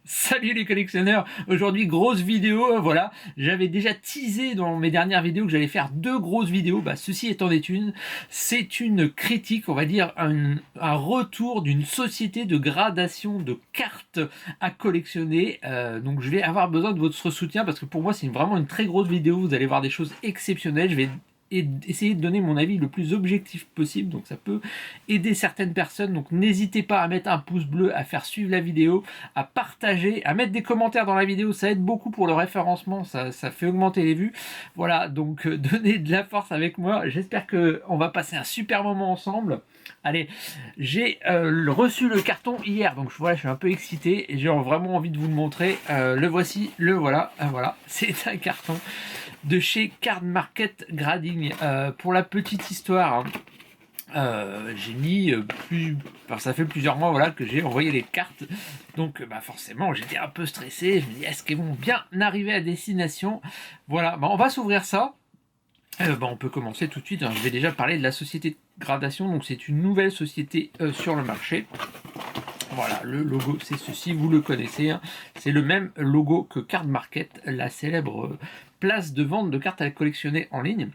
Salut les collectionneurs, aujourd'hui grosse vidéo, voilà, j'avais déjà teasé dans mes dernières vidéos que j'allais faire deux grosses vidéos, ceci étant une, c'est une critique, on va dire un retour d'une société de gradation de cartes à collectionner, donc je vais avoir besoin de votre soutien parce que pour moi c'est vraiment une très grosse vidéo, vous allez voir des choses exceptionnelles, je vais essayer de donner mon avis le plus objectif possible, donc ça peut aider certaines personnes, donc n'hésitez pas à mettre un pouce bleu, à faire suivre la vidéo, à partager, à mettre des commentaires dans la vidéo, ça aide beaucoup pour le référencement, ça fait augmenter les vues, voilà, donc donnez de la force avec moi, j'espère qu'on va passer un super moment ensemble. Allez, j'ai reçu le carton hier, donc voilà, je suis un peu excité et j'ai vraiment envie de vous le montrer. Le voici, le voilà, voilà, c'est un carton de chez Card Market Grading. Pour la petite histoire, j'ai mis ça fait plusieurs mois voilà, que j'ai envoyé les cartes, donc forcément j'étais un peu stressé, je me dis est-ce qu'elles vont bien arriver à destination, voilà, on va s'ouvrir ça. On peut commencer tout de suite, hein. Je vais déjà parler de la société de gradation, donc c'est une nouvelle société sur le marché. Voilà, le logo c'est ceci, vous le connaissez, hein. C'est le même logo que Card Market, la célèbre place de vente de cartes à collectionner en ligne.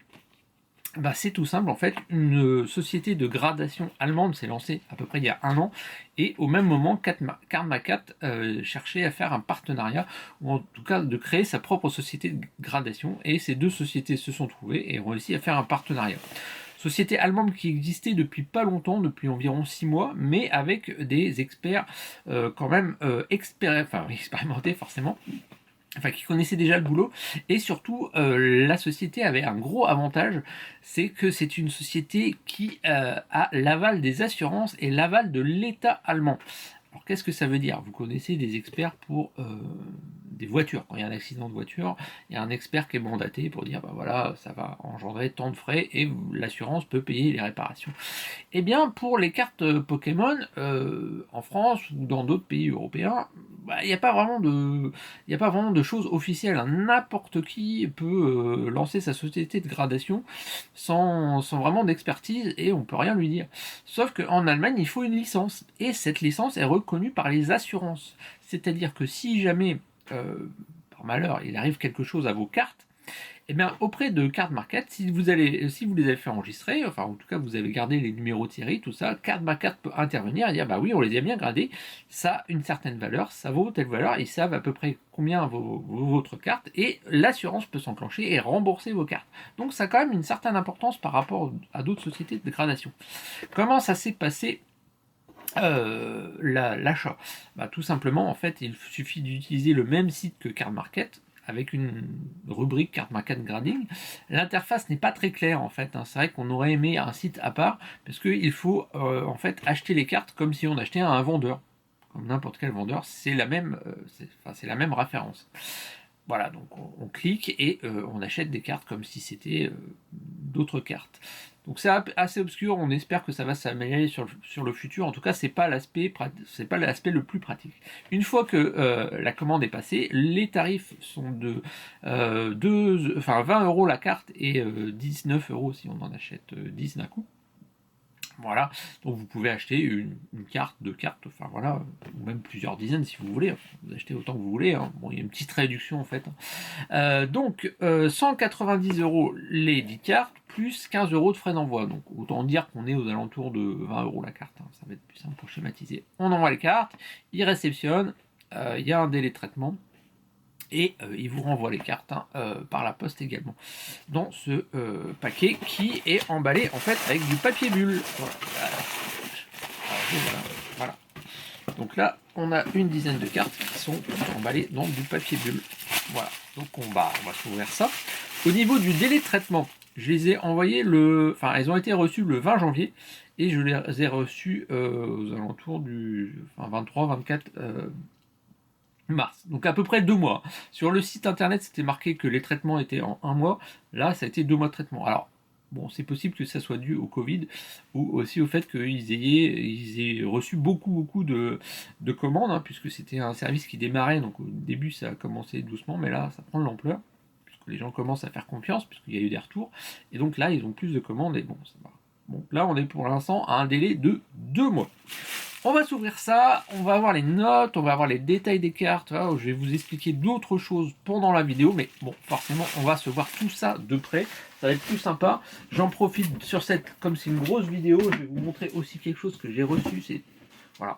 C'est tout simple, en fait, une société de gradation allemande s'est lancée à peu près il y a un an, et au même moment, Card Market cherchait à faire un partenariat, ou en tout cas de créer sa propre société de gradation, et ces deux sociétés se sont trouvées et ont réussi à faire un partenariat. Société allemande qui existait depuis pas longtemps, depuis environ 6 mois, mais avec des experts quand même expérimentés forcément, qui connaissaient déjà le boulot, et surtout la société avait un gros avantage, c'est que c'est une société qui a l'aval des assurances et l'aval de l'État allemand. Alors qu'est-ce que ça veut dire? Vous connaissez des experts pour des voitures. Quand il y a un accident de voiture, il y a un expert qui est mandaté pour dire voilà, ça va engendrer tant de frais et l'assurance peut payer les réparations. Eh bien, pour les cartes Pokémon, en France ou dans d'autres pays européens, il n'y a pas vraiment de choses officielles, hein. N'importe qui peut lancer sa société de gradation sans vraiment d'expertise et on peut rien lui dire. Sauf qu'en Allemagne, il faut une licence et cette licence est reconnue par les assurances. C'est-à-dire que si jamais, par malheur, il arrive quelque chose à vos cartes, eh bien, auprès de Card Market, si vous les avez fait enregistrer, enfin en tout cas vous avez gardé les numéros de série, tout ça, Card Market peut intervenir et dire oui, on les a bien gradés, ça a une certaine valeur, ça vaut telle valeur, ils savent à peu près combien vaut votre carte et l'assurance peut s'enclencher et rembourser vos cartes. Donc ça a quand même une certaine importance par rapport à d'autres sociétés de gradation. Comment ça s'est passé l'achat? Tout simplement, en fait, il suffit d'utiliser le même site que Card Market avec une rubrique Card Market Grading. L'interface n'est pas très claire en fait, hein. C'est vrai qu'on aurait aimé un site à part parce qu'il faut en fait acheter les cartes comme si on achetait à un vendeur, comme n'importe quel vendeur. C'est la même, c'est la même référence. Voilà, donc on clique et on achète des cartes comme si c'était d'autres cartes. Donc c'est assez obscur, on espère que ça va s'améliorer sur le futur. En tout cas, c'est pas l'aspect le plus pratique. Une fois que la commande est passée, les tarifs sont de 20 euros la carte et 19 euros si on en achète 10 d'un coup. Voilà, donc vous pouvez acheter une carte, deux cartes, ou même plusieurs dizaines si vous voulez. Vous achetez autant que vous voulez, hein. Bon, il y a une petite réduction en fait. Donc 190 euros les 10 cartes, plus 15 euros de frais d'envoi. Donc autant dire qu'on est aux alentours de 20 euros la carte, hein. Ça va être plus simple pour schématiser. On envoie les cartes, ils réceptionnent, il y a un délai de traitement. Et il vous renvoie les cartes par la poste également dans ce paquet qui est emballé en fait avec du papier bulle. Voilà. Donc là on a une dizaine de cartes qui sont emballées dans du papier bulle. Voilà, donc on va s'ouvrir ça. Au niveau du délai de traitement, je les ai envoyées elles ont été reçues le 20 janvier et je les ai reçues aux alentours du 23-24 mars, donc à peu près 2 mois. Sur le site internet, c'était marqué que les traitements étaient en 1 mois. Là, ça a été 2 mois de traitement. Alors, bon, c'est possible que ça soit dû au Covid ou aussi au fait qu'ils aient reçu beaucoup de commandes, hein, puisque c'était un service qui démarrait. Donc au début, ça a commencé doucement, mais là, ça prend de l'ampleur, puisque les gens commencent à faire confiance, puisqu'il y a eu des retours. Et donc là, ils ont plus de commandes et bon, ça va. Donc là, on est pour l'instant à un délai de 2 mois. On va s'ouvrir ça, on va avoir les notes, on va avoir les détails des cartes. Voilà, je vais vous expliquer d'autres choses pendant la vidéo, mais bon, forcément, on va se voir tout ça de près. Ça va être plus sympa. J'en profite sur cette, comme c'est une grosse vidéo, je vais vous montrer aussi quelque chose que j'ai reçu. C'est voilà,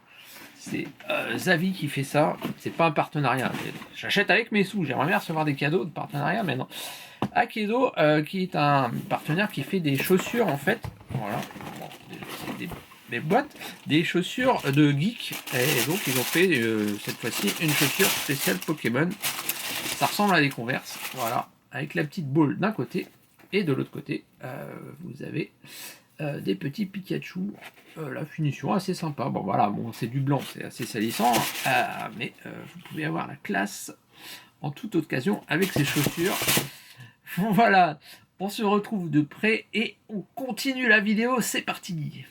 c'est Zavi qui fait ça. C'est pas un partenariat. J'achète avec mes sous. J'aimerais bien recevoir des cadeaux de partenariat, mais non. Akedo, qui est un partenaire qui fait des chaussures en fait. Voilà. Bon, c'est des boîtes, des chaussures de geek. Et donc ils ont fait cette fois-ci une chaussure spéciale Pokémon. Ça ressemble à des Converse. Voilà. Avec la petite boule d'un côté. Et de l'autre côté, vous avez des petits Pikachu. La finition assez sympa. Bon voilà, bon c'est du blanc, c'est assez salissant. Mais vous pouvez avoir la classe en toute occasion avec ces chaussures. Voilà, on se retrouve de près et on continue la vidéo, c'est parti.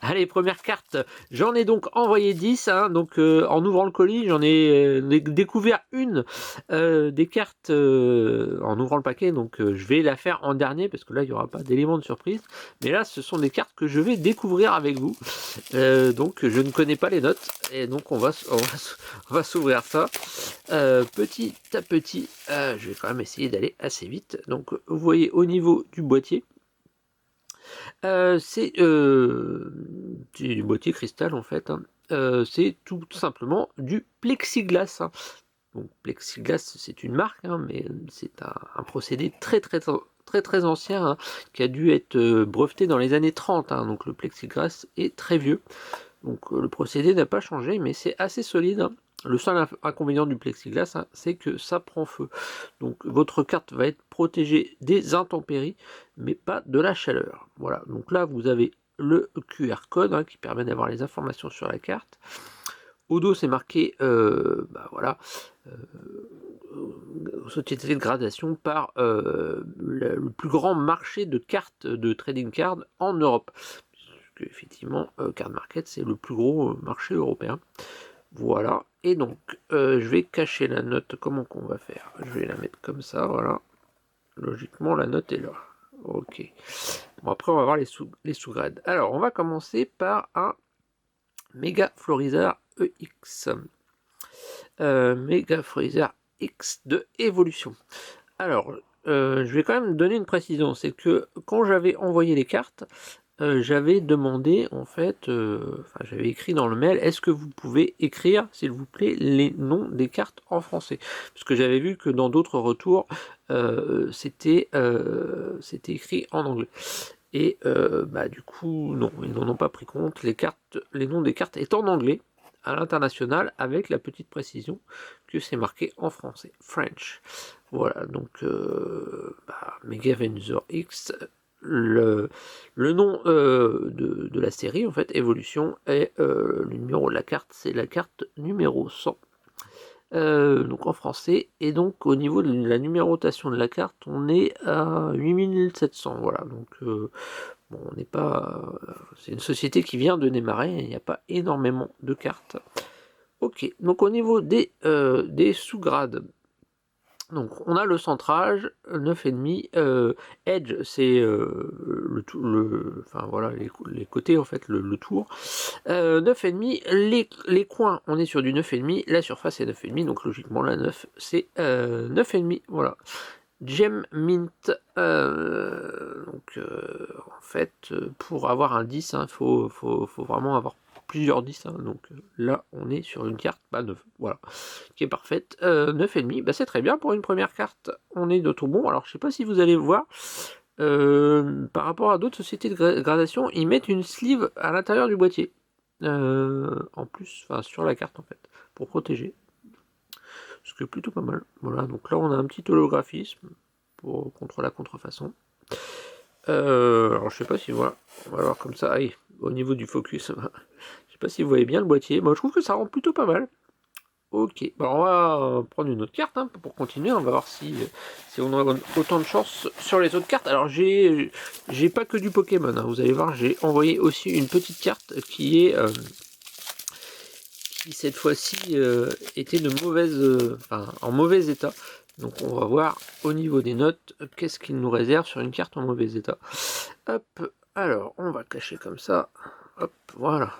Allez, première carte, j'en ai donc envoyé 10, hein, donc en ouvrant le colis, j'en ai découvert une des cartes en ouvrant le paquet, donc je vais la faire en dernier, parce que là, il n'y aura pas d'élément de surprise, mais là, ce sont des cartes que je vais découvrir avec vous, donc je ne connais pas les notes, et donc on va s'ouvrir ça, petit à petit, je vais quand même essayer d'aller assez vite, donc vous voyez au niveau du boîtier, c'est du boîtier cristal en fait, hein. C'est tout simplement du plexiglas, hein. Donc plexiglas c'est une marque, hein, mais c'est un procédé très ancien, hein, qui a dû être breveté dans les années 30, hein. Donc le plexiglas est très vieux, donc le procédé n'a pas changé, mais c'est assez solide, hein. Le seul inconvénient du plexiglas, hein, c'est que ça prend feu. Donc votre carte va être protégée des intempéries, mais pas de la chaleur. Voilà, donc là vous avez le QR code, hein, qui permet d'avoir les informations sur la carte. Au dos c'est marqué, voilà, société de gradation par le plus grand marché de cartes de trading cards en Europe. Puisque effectivement, Card Market c'est le plus gros marché européen. Voilà, et donc je vais cacher la note. Comment qu'on va faire? Je vais la mettre comme ça, voilà. Logiquement la note est là. Ok. Bon, après on va voir les sous-grades. Alors on va commencer par un Mega Florizard EX. Mega Florizard X de évolution. Alors, je vais quand même donner une précision, c'est que quand j'avais envoyé les cartes, j'avais demandé en fait, j'avais écrit dans le mail, est-ce que vous pouvez écrire s'il vous plaît les noms des cartes en français, parce que j'avais vu que dans d'autres retours c'était écrit en anglais, et du coup non, ils n'en ont pas pris compte. Les noms des cartes est en anglais à l'international, avec la petite précision que c'est marqué en français, French. Voilà, donc Mega Venusaur X, le nom de la série, en fait, Évolution, et le numéro de la carte, c'est la carte numéro 100. Donc en français, et donc au niveau de la numérotation de la carte, on est à 8700, voilà, donc bon, on n'est pas, c'est une société qui vient de démarrer, il n'y a pas énormément de cartes. Ok, donc au niveau des sous-grades, donc on a le centrage 9,5, edge c'est enfin voilà, les côtés en fait, le tour, 9,5, les coins on est sur du 9,5, la surface est 9,5, donc logiquement la 9 c'est 9,5, voilà. Gem Mint, donc en fait pour avoir un 10, il faut vraiment avoir plusieurs 10, hein, donc là on est sur une carte 9, voilà, qui est parfaite. 9,5, c'est très bien pour une première carte, on est de tout bon. Alors je sais pas si vous allez voir, par rapport à d'autres sociétés de gradation, ils mettent une sleeve à l'intérieur du boîtier, en plus, enfin sur la carte en fait, pour protéger. Ce qui est plutôt pas mal. Voilà, donc là on a un petit holographisme contre la contrefaçon. Alors je sais pas si voilà, on va voir comme ça, allez, au niveau du focus, je sais pas si vous voyez bien le boîtier, moi je trouve que ça rend plutôt pas mal. Ok, bon, on va prendre une autre carte, hein, pour continuer, on va voir si on a autant de chance sur les autres cartes. Alors j'ai pas que du Pokémon, hein, vous allez voir, j'ai envoyé aussi une petite carte qui est qui cette fois-ci était en mauvais état. Donc on va voir au niveau des notes, qu'est-ce qu'il nous réserve sur une carte en mauvais état. Hop, alors on va cacher comme ça. Hop, voilà.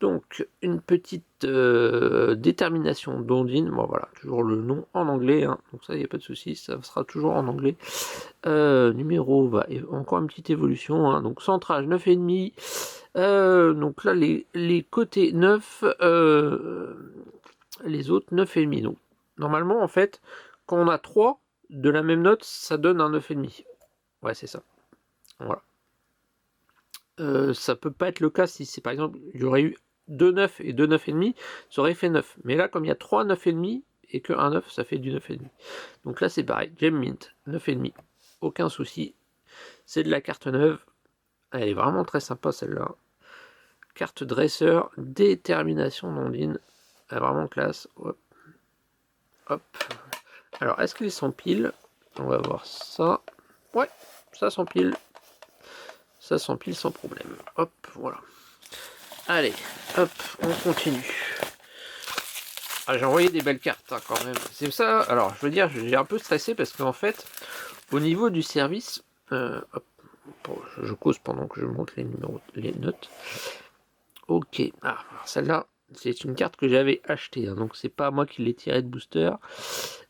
Donc, une petite détermination d'Ondine. Bon, voilà, toujours le nom en anglais. Hein. Donc, ça, il n'y a pas de souci, ça sera toujours en anglais. Numéro, bah, encore une petite évolution. Hein. Donc, centrage 9,5. Donc, là, les côtés 9, les autres 9,5. Donc, normalement, en fait, quand on a 3 de la même note, ça donne un 9,5. Ouais, c'est ça. Voilà. Ça peut pas être le cas si c'est par exemple, il y aurait eu 2 9 et 2 9,5, ça aurait fait 9. Mais là, comme il y a 3 9,5 et que 1 9, ça fait du 9,5. Donc là, c'est pareil. Gem Mint, 9,5. Aucun souci. C'est de la carte neuve. Elle est vraiment très sympa celle-là. Carte dresseur, détermination d'Ondine. Elle est vraiment classe. Hop. Hop. Alors, est-ce qu'ils s'empilent? On va voir ça. Ouais, ça s'empile. Ça s'empile sans problème. Hop, voilà. Allez, hop, on continue. Ah, j'ai envoyé des belles cartes hein, quand même. C'est ça, alors je veux dire, j'ai un peu stressé parce qu'en fait, au niveau du service, hop, je cause pendant que je montre les numéros, les notes. Ok, ah, celle-là, c'est une carte que j'avais achetée, hein, donc c'est pas moi qui l'ai tirée de booster.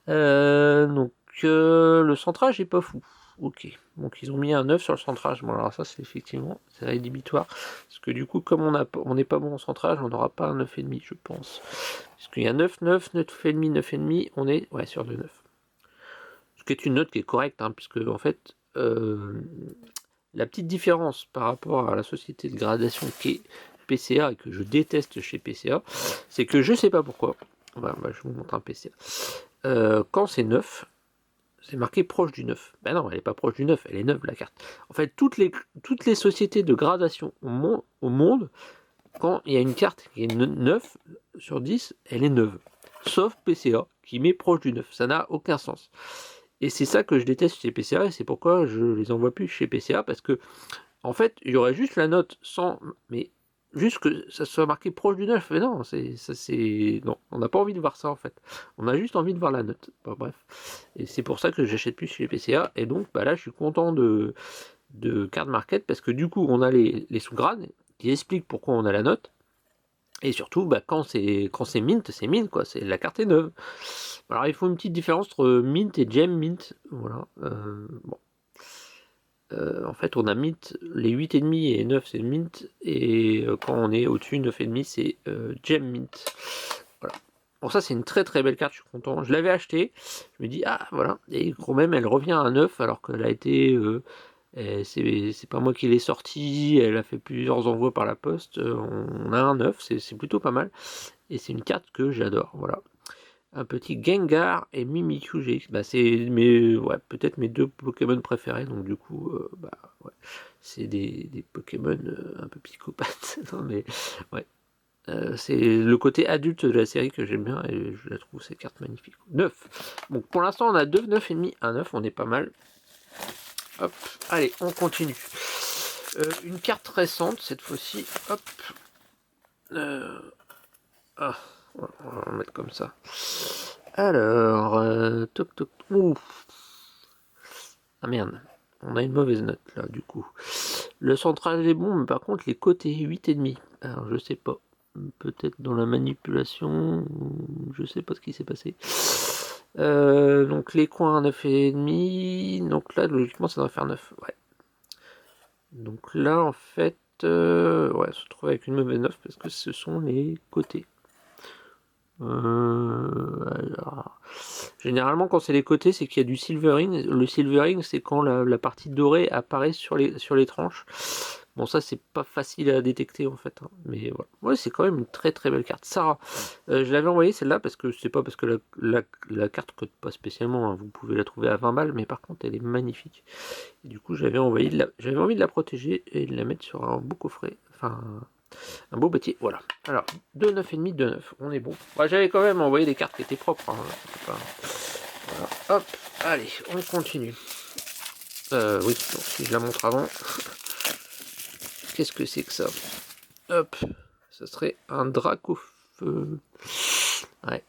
Donc le centrage est pas fou. Ok, donc ils ont mis un 9 sur le centrage. Bon, alors ça, c'est effectivement, c'est rédhibitoire. Parce que du coup, comme on n'est pas bon en centrage, on n'aura pas un 9,5, je pense. Parce qu'il y a 9, 9, 9,5, 9,5, on est ouais, sur le 9. Ce qui est une note qui est correcte, hein, puisque en fait, la petite différence par rapport à la société de gradation qui est PCA et que je déteste chez PCA, c'est que je sais pas pourquoi. Bah, je vous montre un PCA. Quand c'est 9, c'est marqué proche du 9. Ben non, elle n'est pas proche du 9, elle est neuve la carte. En fait, toutes les sociétés de gradation au monde, quand il y a une carte qui est 9 sur 10, elle est neuve. Sauf PCA, qui met proche du 9. Ça n'a aucun sens. Et c'est ça que je déteste chez PCA, et c'est pourquoi je les envoie plus chez PCA, parce que, en fait, il y aurait juste la note sans... Mais juste que ça soit marqué proche du 9, mais non, non, on n'a pas envie de voir ça en fait. On a juste envie de voir la note. Bon, bref. Et c'est pour ça que j'achète plus chez PCA. Et donc bah là je suis content de Card Market parce que du coup on a les sous-grades qui expliquent pourquoi on a la note. Et surtout, bah, quand c'est mint, c'est mint quoi, c'est la carte est neuve. Alors il faut une petite différence entre mint et gem mint. Voilà. Bon. En fait, on a mint, les 8,5 et 9 c'est mint, et quand on est au-dessus, 9,5 c'est gem mint. Voilà. Bon, ça c'est une très très belle carte, je suis content. Je l'avais acheté, je me dis, ah voilà, et quand même elle revient à 9 alors qu'elle a été. C'est pas moi qui l'ai sortie, elle a fait plusieurs envois par la poste. On a un 9, c'est plutôt pas mal, et c'est une carte que j'adore. Voilà. Un petit Gengar et Mimikyu GX. Bah, c'est ouais, peut-être mes deux Pokémon préférés. Donc du coup, bah, ouais, c'est des Pokémon un peu psychopathes. Non, mais ouais. C'est le côté adulte de la série que j'aime bien et je la trouve ces cartes magnifiques. 9. Donc pour l'instant on a 2, 9 et demi, un 9, on est pas mal. Hop, allez, on continue. Une carte récente cette fois-ci. Hop. Ah. On va en mettre comme ça. Alors, toc toc. Ouf. Ah merde, on a une mauvaise note là du coup. Le centrage est bon, mais par contre les côtés 8,5. Alors je sais pas. Peut-être dans la manipulation. Je sais pas ce qui s'est passé. Donc les coins 9,5. Donc là logiquement ça devrait faire 9. Ouais. Donc là en fait. Ouais, on se retrouve avec une mauvaise note parce que ce sont les côtés. Alors, généralement quand c'est les côtés c'est qu'il y a du silvering. Le silvering c'est quand la partie dorée apparaît sur les tranches. Bon ça c'est pas facile à détecter en fait, hein. Mais voilà. Ouais, c'est quand même une très très belle carte. Sarah, je l'avais envoyée celle-là parce que c'est pas parce que la carte coûte pas spécialement, hein. Vous pouvez la trouver à 20 balles mais par contre elle est magnifique. Et du coup j'avais envie de la protéger et de la mettre sur un beau coffret. Enfin un beau bêtier, voilà. Alors, 2, 9,5, 2, 9, on est bon. Ouais, j'avais quand même envoyé des cartes qui étaient propres. Hein. Pas... Voilà. Hop, allez, on continue. Oui, donc, si je la montre avant. Qu'est-ce que c'est que ça? Hop, ça serait un Dracofeu. Ouais.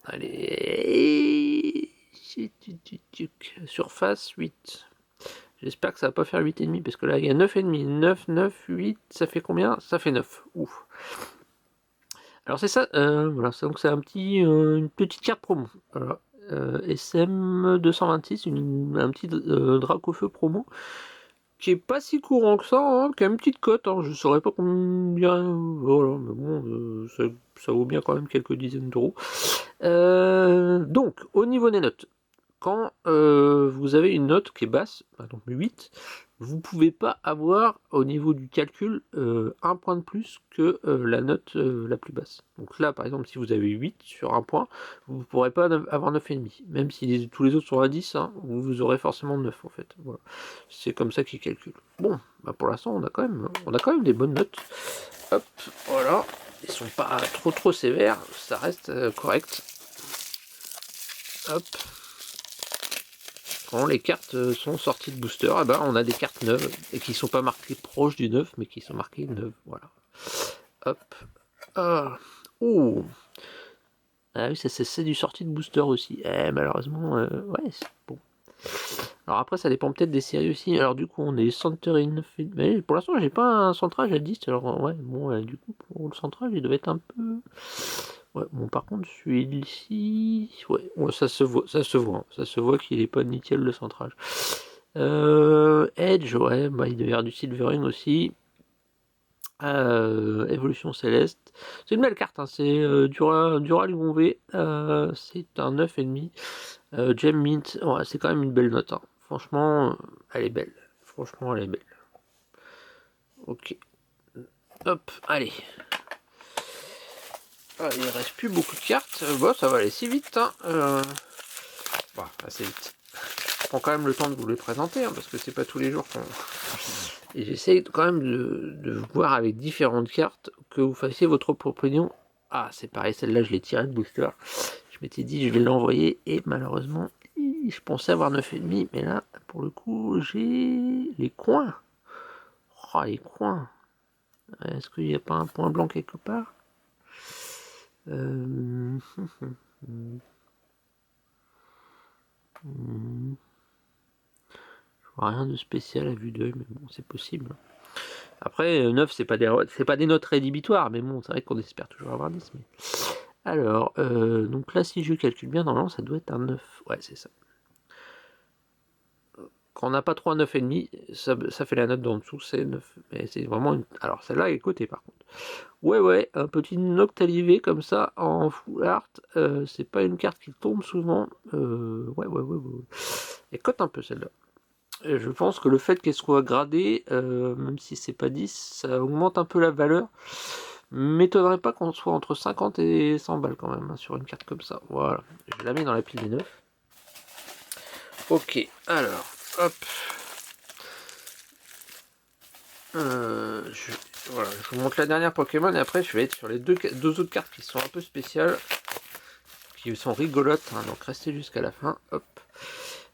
Allez. Surface 8. J'espère que ça va pas faire 8,5 parce que là il y a 9,5. 9, 9, 8, ça fait combien? Ça fait 9. Ouf. Alors c'est ça, voilà, donc c'est une petite carte promo. Voilà. SM 226, un petit drac au feu promo, qui est pas si courant que ça, hein, qui a une petite cote, hein, je saurais pas combien, voilà, mais bon, ça vaut bien quand même quelques dizaines d'euros. Donc, au niveau des notes, quand vous avez une note qui est basse, par exemple 8, vous ne pouvez pas avoir au niveau du calcul un point de plus que la note la plus basse. Donc là, par exemple, si vous avez 8 sur un point, vous ne pourrez pas avoir 9,5. Même si tous les autres sont à 10, hein, vous aurez forcément 9 en fait. Voilà. C'est comme ça qu'ils calculent. Bon, bah pour l'instant, on a quand même des bonnes notes. Hop, voilà. Ils sont pas trop sévères, ça reste correct. Hop. Quand les cartes sont sorties de booster, eh ben, on a des cartes neuves et qui sont pas marquées proches du neuf, mais qui sont marquées neuves. Voilà. Hop. Ah. Oh. Ah oui, c'est du sortie de booster aussi. Malheureusement, ouais, c'est bon. Alors après, ça dépend peut-être des séries aussi. Alors du coup, on est Centering. Mais pour l'instant, j'ai pas un centrage à 10. Alors ouais, bon, du coup, pour le centrage, il devait être un peu... Ouais, bon, par contre, celui-ci... Ouais, ça se voit, hein. Ça se voit qu'il est pas nickel le centrage. Edge, ouais, bah, il devait y avoir du Silvering aussi. Évolution Céleste. C'est une belle carte, hein. C'est Dural V. C'est un 9,5. Gem Mint, ouais, c'est quand même une belle note, hein. Franchement, elle est belle. Franchement, elle est belle. Ok. Hop, allez. Ah, il ne reste plus beaucoup de cartes. Bon, ça va aller si vite, hein. Bon, assez vite. Je prends quand même le temps de vous les présenter, hein, parce que c'est pas tous les jours qu'on... Et j'essaie quand même de voir avec différentes cartes que vous fassiez votre propre opinion. Ah, c'est pareil, celle-là, je l'ai tirée de booster. Je m'étais dit, je vais l'envoyer, et malheureusement, je pensais avoir 9,5, mais là, pour le coup, j'ai les coins. Oh, les coins. Est-ce qu'il n'y a pas un point blanc quelque part? Je vois rien de spécial à vue d'œil, mais bon, c'est possible. Après, 9, c'est pas des notes rédhibitoires, mais bon, c'est vrai qu'on espère toujours avoir 10. Mais... Alors, donc là, si je calcule bien, normalement, ça doit être un 9. Ouais, c'est ça. Quand on n'a pas trop un 9,5, ça fait la note d'en dessous, c'est 9. Mais c'est vraiment une... Alors, celle-là est cotée, par contre. Ouais, un petit Noctalivé comme ça, en full art, c'est pas une carte qui tombe souvent. Ouais. Elle cote un peu, celle-là. Je pense que le fait qu'elle soit gradée, même si c'est pas 10, ça augmente un peu la valeur. M'étonnerait pas qu'on soit entre 50 et 100 balles quand même, hein, sur une carte comme ça. Voilà, je la mets dans la pile des 9. Ok, alors, hop. Voilà, je vous montre la dernière Pokémon et après je vais être sur les deux autres cartes qui sont un peu spéciales, qui sont rigolotes, hein, donc restez jusqu'à la fin. Hop.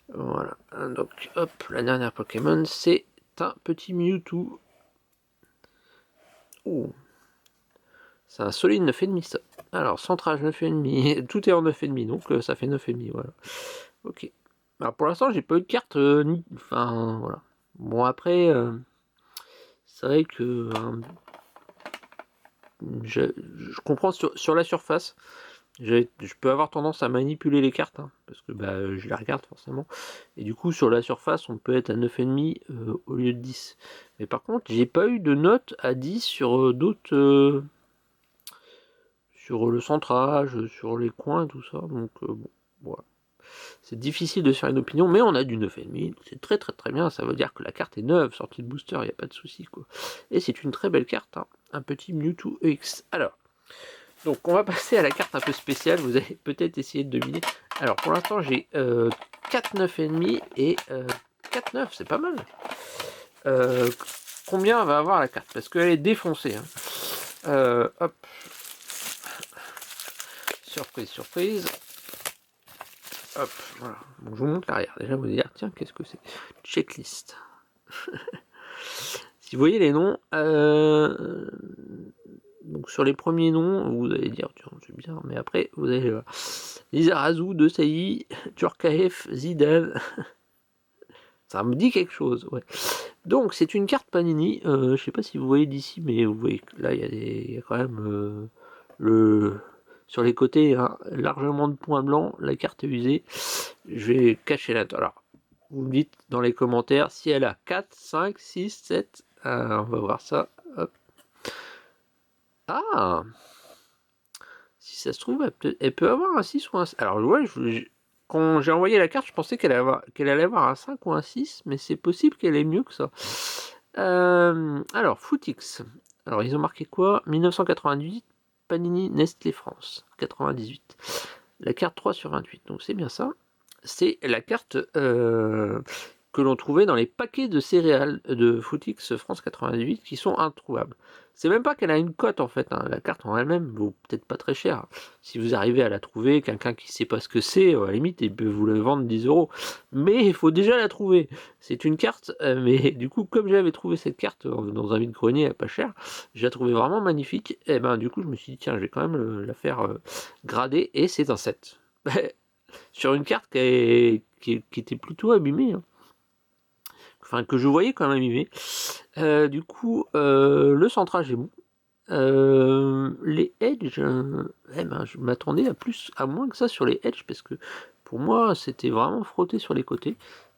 Voilà, donc hop, la dernière Pokémon, c'est un petit Mewtwo. Oh, c'est un solide 9,5 ça. Alors, centrage 9,5, tout est en 9,5, donc ça fait 9,5, voilà. Ok. Alors pour l'instant, j'ai pas eu de carte, enfin, voilà. Bon, après, c'est vrai que je comprends sur la surface. Je peux avoir tendance à manipuler les cartes, hein, parce que je les regarde forcément. Et du coup, sur la surface, on peut être à 9,5 au lieu de 10. Mais par contre, j'ai pas eu de note à 10 sur d'autres... sur le centrage, sur les coins et tout ça. Donc, bon, voilà. C'est difficile de se faire une opinion, mais on a du 9,5. C'est très bien. Ça veut dire que la carte est neuve, sortie de booster, il n'y a pas de souci, quoi. Et c'est une très belle carte, hein. Un petit Mewtwo EX. Alors... Donc on va passer à la carte un peu spéciale, vous allez peut-être essayer de deviner. Alors pour l'instant j'ai 4 9,5 et 4 9, c'est pas mal. Combien va avoir la carte? Parce qu'elle est défoncée, hein. Hop. Surprise. Hop, voilà. Bon, je vous montre l'arrière. Déjà vous allez dire, tiens, qu'est-ce que c'est? Checklist. Si vous voyez les noms, donc sur les premiers noms, vous allez dire, tiens, c'est bizarre, mais après, vous allez voir. Lizarazu, De Sailly, Turkaev, Zidane. Ça me dit quelque chose, ouais. Donc, c'est une carte Panini. Je sais pas si vous voyez d'ici, mais vous voyez que là, il y a quand même sur les côtés, hein, largement de points blancs, la carte est usée. Je vais cacher la... Alors, vous me dites dans les commentaires si elle a 4, 5, 6, 7. On va voir ça. Hop. Ah, si ça se trouve, elle peut avoir un 6 ou un... Alors, ouais, quand j'ai envoyé la carte, je pensais qu'elle allait avoir un 5 ou un 6, mais c'est possible qu'elle ait mieux que ça. Alors, Footix. Alors, ils ont marqué quoi? 1998, Panini Nestlé France, 98. La carte 3 sur 28, donc c'est bien ça. C'est la carte que l'on trouvait dans les paquets de céréales de Footix France 98 qui sont introuvables. C'est même pas qu'elle a une cote en fait, hein. La carte en elle-même vaut peut-être pas très cher. Si vous arrivez à la trouver, quelqu'un qui sait pas ce que c'est, à la limite, il peut vous la vendre 10 euros. Mais il faut déjà la trouver. C'est une carte, mais du coup, comme j'avais trouvé cette carte dans un vide-grenier à pas cher, je la trouvais vraiment magnifique. Et ben du coup, je me suis dit, tiens, je vais quand même la faire grader, et c'est un 7. Sur une carte qui était plutôt abîmée. Hein. Enfin, que je voyais quand même abîmée. Du coup, le centrage est bon. Les edges, je m'attendais à moins que ça sur les edges, parce que pour moi, c'était vraiment frotté sur les côtés.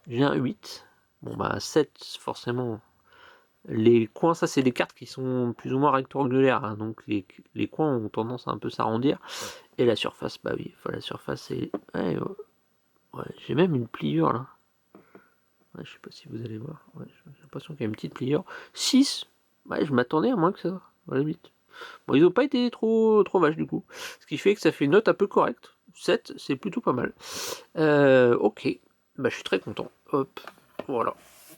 J'ai un 8. Bon, bah, 7, forcément. Les coins, ça, c'est des cartes qui sont plus ou moins rectangulaires. Hein, donc, les coins ont tendance à un peu s'arrondir. Et la surface, bah oui, la surface est... Ouais, j'ai même une pliure là. Ouais, je sais pas si vous allez voir. Ouais, j'ai l'impression qu'il y a une petite pliure. 6. Ouais, je m'attendais à moins que ça. Voilà, 8. Bon, ils n'ont pas été trop vaches du coup. Ce qui fait que ça fait une note un peu correcte. 7, c'est plutôt pas mal. Ok. Bah, je suis très content. Hop. Voilà.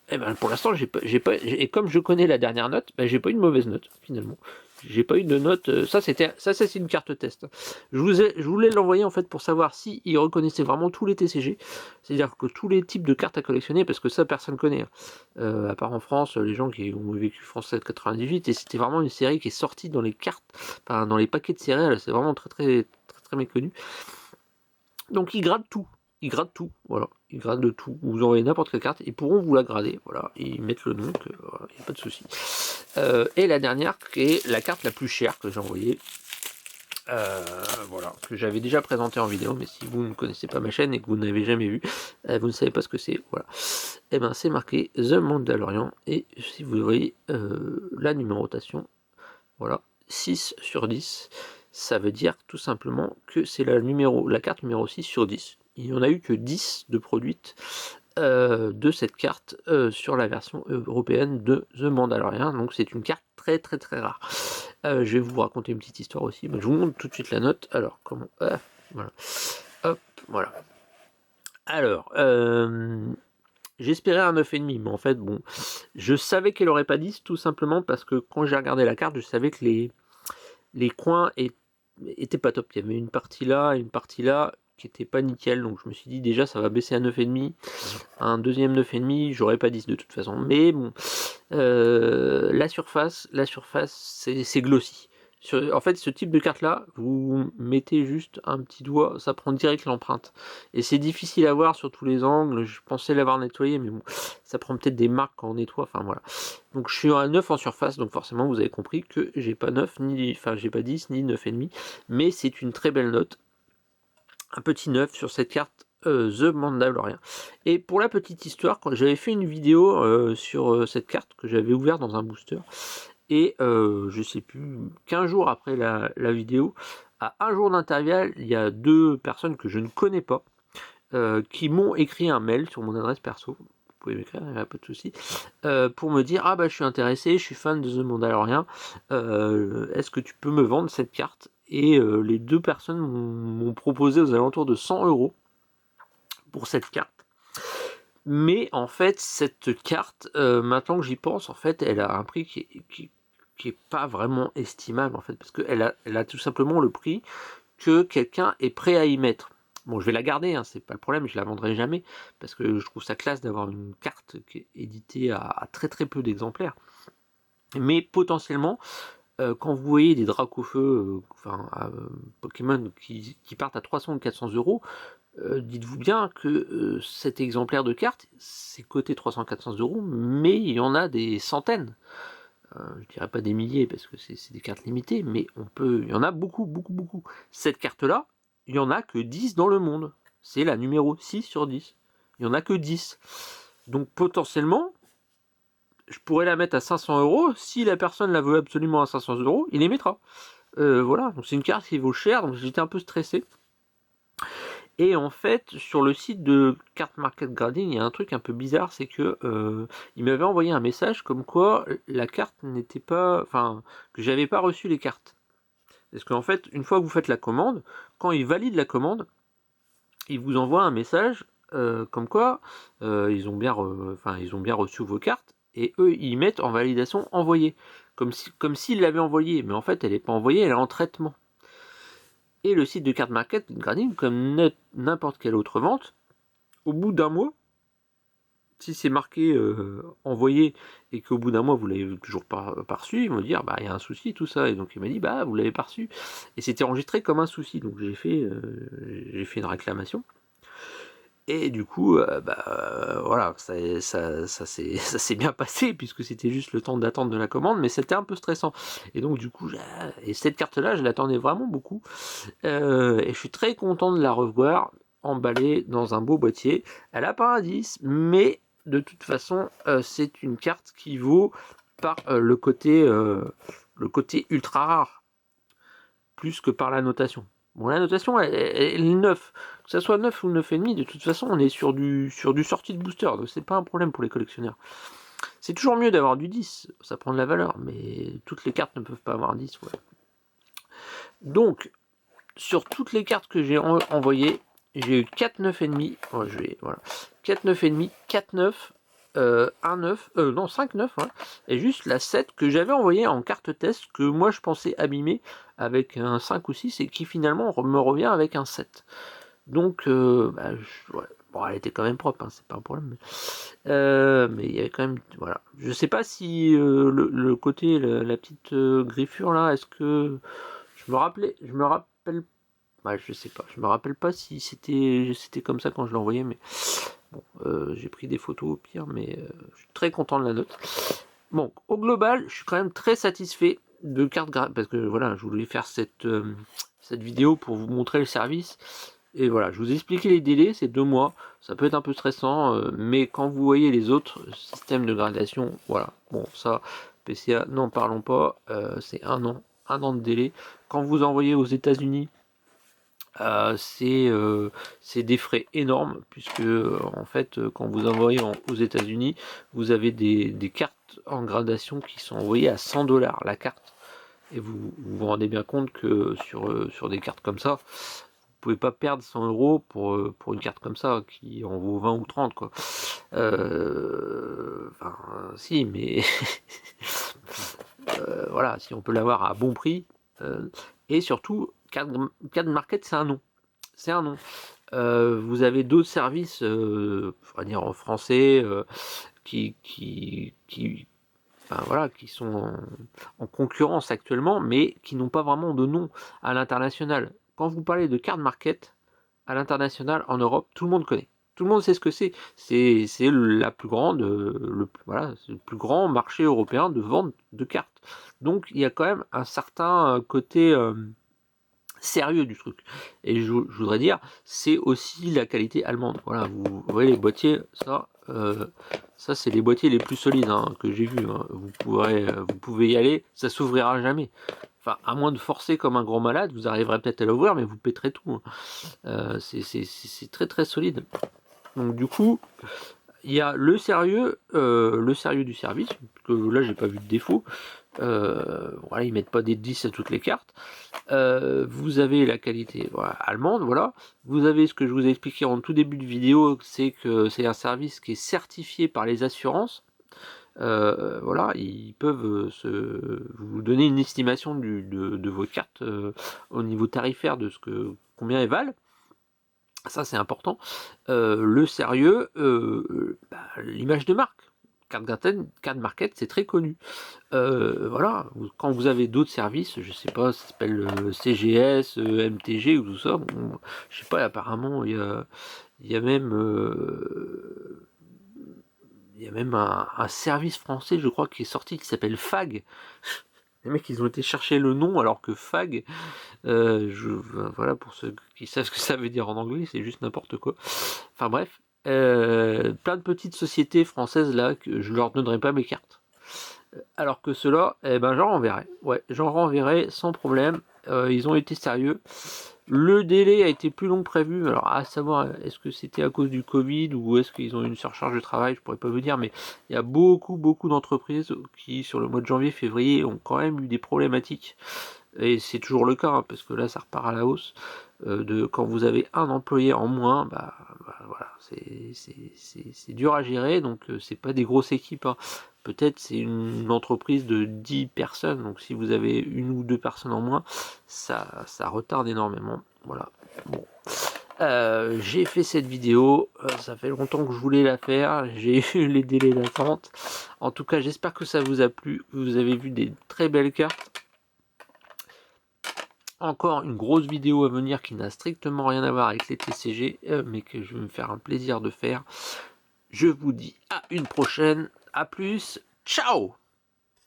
Et ben pour l'instant, et comme je connais la dernière note, bah, j'ai pas eu une mauvaise note finalement. J'ai pas eu de note. Ça c'est une carte test. Je voulais l'envoyer en fait pour savoir si il reconnaissait vraiment tous les TCG, c'est-à-dire que tous les types de cartes à collectionner, parce que ça personne connaît. À part en France, les gens qui ont vécu France 798, et c'était vraiment une série qui est sortie dans les cartes, enfin dans les paquets de céréales. C'est vraiment très méconnu. Donc ils gradent tout. Ils gradent tout, voilà. Ils gradent tout. Vous envoyez n'importe quelle carte, ils pourront vous la grader, voilà. Ils mettent le nom, il n'y a pas de souci. Et la dernière, qui est la carte la plus chère que j'ai envoyée. Voilà, que j'avais déjà présenté en vidéo, mais si vous ne connaissez pas ma chaîne et que vous n'avez jamais vu, vous ne savez pas ce que c'est, voilà. Et ben c'est marqué The Mandalorian, et si vous voyez la numérotation, voilà, 6 sur 10, ça veut dire tout simplement que c'est la carte numéro 6 sur 10. Il n'y en a eu que 10 de produites de cette carte sur la version européenne de The Mandalorian, donc c'est une carte très rare. Je vais vous raconter une petite histoire aussi, mais je vous montre tout de suite la note. Alors, comment... voilà. Hop, voilà. Alors, j'espérais un 9,5, mais en fait, bon, je savais qu'elle aurait pas 10, tout simplement parce que quand j'ai regardé la carte, je savais que les coins étaient pas top. Il y avait une partie là, qui était pas nickel, donc je me suis dit déjà ça va baisser à 9,5. Un deuxième 9,5, j'aurais pas 10 de toute façon. Mais bon, la surface, c'est glossy. En fait, ce type de carte là, vous mettez juste un petit doigt, ça prend direct l'empreinte. Et c'est difficile à voir sur tous les angles. Je pensais l'avoir nettoyé, mais bon, ça prend peut-être des marques quand on nettoie. Enfin voilà. Donc je suis à 9 en surface, donc forcément vous avez compris que j'ai pas 9, j'ai pas 10, ni 9,5. Mais c'est une très belle note. Un petit 9 sur cette carte The Mandalorian. Et pour la petite histoire, quand j'avais fait une vidéo sur cette carte que j'avais ouverte dans un booster, et je sais plus, 15 jours après la vidéo, à un jour d'intervalle, il y a 2 personnes que je ne connais pas qui m'ont écrit un mail sur mon adresse perso. Vous pouvez m'écrire, il n'y a pas de souci, pour me dire ah bah je suis intéressé, je suis fan de The Mandalorian, est-ce que tu peux me vendre cette carte? Et les 2 personnes m'ont proposé aux alentours de 100 € pour cette carte. Mais en fait, cette carte, maintenant que j'y pense, en fait, elle a un prix qui est pas vraiment estimable, en fait, parce qu'elle a tout simplement le prix que quelqu'un est prêt à y mettre. Bon, je vais la garder, hein, c'est pas le problème, je la vendrai jamais, parce que je trouve ça classe d'avoir une carte qui est éditée à très peu d'exemplaires. Mais potentiellement, quand vous voyez des Dracofeu, Pokémon qui partent à 300 ou 400 €, dites-vous bien que cet exemplaire de carte, c'est coté 300-400 €, mais il y en a des centaines. je dirais pas des milliers parce que c'est des cartes limitées, mais il y en a beaucoup, beaucoup, beaucoup. Cette carte-là, il y en a que 10 dans le monde. C'est la numéro 6 sur 10. Il y en a que 10. Donc potentiellement, je pourrais la mettre à 500 euros. Si la personne la veut absolument à 500 euros, il les mettra. Voilà, donc c'est une carte qui vaut cher, donc j'étais un peu stressé. Et en fait, sur le site de Card Market Grading, il y a un truc un peu bizarre, c'est que il m'avait envoyé un message comme quoi la carte n'était pas, enfin, que j'avais pas reçu les cartes. Parce qu'en fait, une fois que vous faites la commande, quand il valide la commande, il vous envoie un message comme quoi ils ont bien reçu vos cartes et eux ils mettent en validation envoyée, comme s'ils l'avaient envoyée, mais en fait elle n'est pas envoyée, elle est en traitement. Et le site de Card Market Grading, comme n'importe quelle autre vente, au bout d'un mois, si c'est marqué envoyé et qu'au bout d'un mois vous l'avez toujours pas reçu, ils vont dire bah il y a un souci tout ça, et donc il m'a dit bah vous l'avez pas reçu, et c'était enregistré comme un souci, donc j'ai fait une réclamation. Et du coup, voilà, ça s'est bien passé puisque c'était juste le temps d'attente de la commande, mais c'était un peu stressant. Et donc du coup, et cette carte-là, je l'attendais vraiment beaucoup. Et je suis très content de la revoir emballée dans un beau boîtier. Elle a pas un 10, mais de toute façon, c'est une carte qui vaut par le côté ultra rare, plus que par la notation. Bon, la notation, elle est 9. Que ça soit 9 ou 9,5, de toute façon, on est sur du sortie de booster, donc c'est pas un problème pour les collectionneurs. C'est toujours mieux d'avoir du 10, ça prend de la valeur, mais toutes les cartes ne peuvent pas avoir 10. Ouais. Donc, sur toutes les cartes que j'ai envoyées, j'ai eu 4 9,5. Voilà. 4 9,5, 4 9, 1 9, non 5 9, ouais. Et juste la 7 que j'avais envoyée en carte test, que moi je pensais abîmer avec un 5 ou 6, et qui finalement me revient avec un 7. Donc, ouais. Bon, elle était quand même propre, hein, c'est pas un problème. Mais il y avait quand même, voilà. Je sais pas si le côté, la petite griffure là, est-ce que je me rappelle, bah, je sais pas, je me rappelle pas si c'était comme ça quand je l'ai envoyé, mais bon, j'ai pris des photos au pire, mais je suis très content de la note. Bon, au global, je suis quand même très satisfait de carte graphique, parce que voilà, je voulais faire cette vidéo pour vous montrer le service. Et voilà, je vous ai expliqué les délais, c'est 2 mois, ça peut être un peu stressant, mais quand vous voyez les autres systèmes de gradation, voilà, bon ça, PCA, n'en parlons pas, c'est un an de délai. Quand vous envoyez aux États-Unis, c'est des frais énormes, puisque en fait, quand vous envoyez aux États-Unis, vous avez des cartes en gradation qui sont envoyées à 100$ la carte. Et vous rendez bien compte que sur des cartes comme ça, vous pouvez pas perdre 100€ pour une carte comme ça qui en vaut 20 ou 30 quoi. Enfin, si, mais voilà, si on peut l'avoir à bon prix, et surtout Card Market, c'est un nom. C'est un nom. Vous avez d'autres services, on va dire en français, qui enfin, voilà, qui sont en concurrence actuellement, mais qui n'ont pas vraiment de nom à l'international. Quand vous parlez de Card Market à l'international en Europe, tout le monde connaît. Tout le monde sait ce que c'est. C'est la plus grande, voilà, c'est le plus grand marché européen de vente de cartes. Donc il y a quand même un certain côté sérieux du truc. Et je voudrais dire, c'est aussi la qualité allemande. Voilà, vous voyez les boîtiers, ça c'est les boîtiers les plus solides hein, que j'ai vu. Hein. Vous pouvez y aller, ça s'ouvrira jamais. Enfin, à moins de forcer comme un grand malade, vous arriverez peut-être à l'ouvrir, mais vous péterez tout. Hein. C'est très très solide. Donc du coup, il y a le sérieux du service, que là j'ai pas vu de défaut. Voilà, ils mettent pas des 10 à toutes les cartes. Vous avez la qualité voilà, allemande, voilà. Vous avez ce que je vous ai expliqué en tout début de vidéo, c'est que c'est un service qui est certifié par les assurances. Voilà, ils peuvent vous donner une estimation de vos cartes au niveau tarifaire de combien elles valent. Ça c'est important. Le sérieux, l'image de marque. Card Market, c'est très connu. Voilà, quand vous avez d'autres services, je sais pas, ça s'appelle CGS, MTG ou tout ça, bon, je sais pas, apparemment il y a même y a même un service français, je crois, qui est sorti, qui s'appelle FAG. Les mecs, ils ont été chercher le nom, alors que FAG, voilà, pour ceux qui savent ce que ça veut dire en anglais, c'est juste n'importe quoi. Enfin bref, plein de petites sociétés françaises là, que je leur donnerai pas mes cartes. Alors que ceux-là, eh ben, j'en renverrai. Ouais, j'en renverrai sans problème. Ils ont été sérieux. Le délai a été plus long que prévu. Alors, à savoir, est-ce que c'était à cause du Covid ou est-ce qu'ils ont eu une surcharge de travail, je pourrais pas vous dire, mais il y a beaucoup d'entreprises qui, sur le mois de janvier, février, ont quand même eu des problématiques. Et c'est toujours le cas, hein, parce que là, ça repart à la hausse. Quand vous avez un employé en moins, voilà, c'est dur à gérer, donc c'est pas des grosses équipes, hein. Peut-être c'est une entreprise de 10 personnes, donc si vous avez une ou deux personnes en moins, ça retarde énormément. Voilà. Bon. J'ai fait cette vidéo, ça fait longtemps que je voulais la faire, j'ai eu les délais d'attente. En tout cas, j'espère que ça vous a plu. Vous avez vu des très belles cartes. Encore une grosse vidéo à venir qui n'a strictement rien à voir avec les TCG, mais que je vais me faire un plaisir de faire. Je vous dis à une prochaine, à plus, ciao!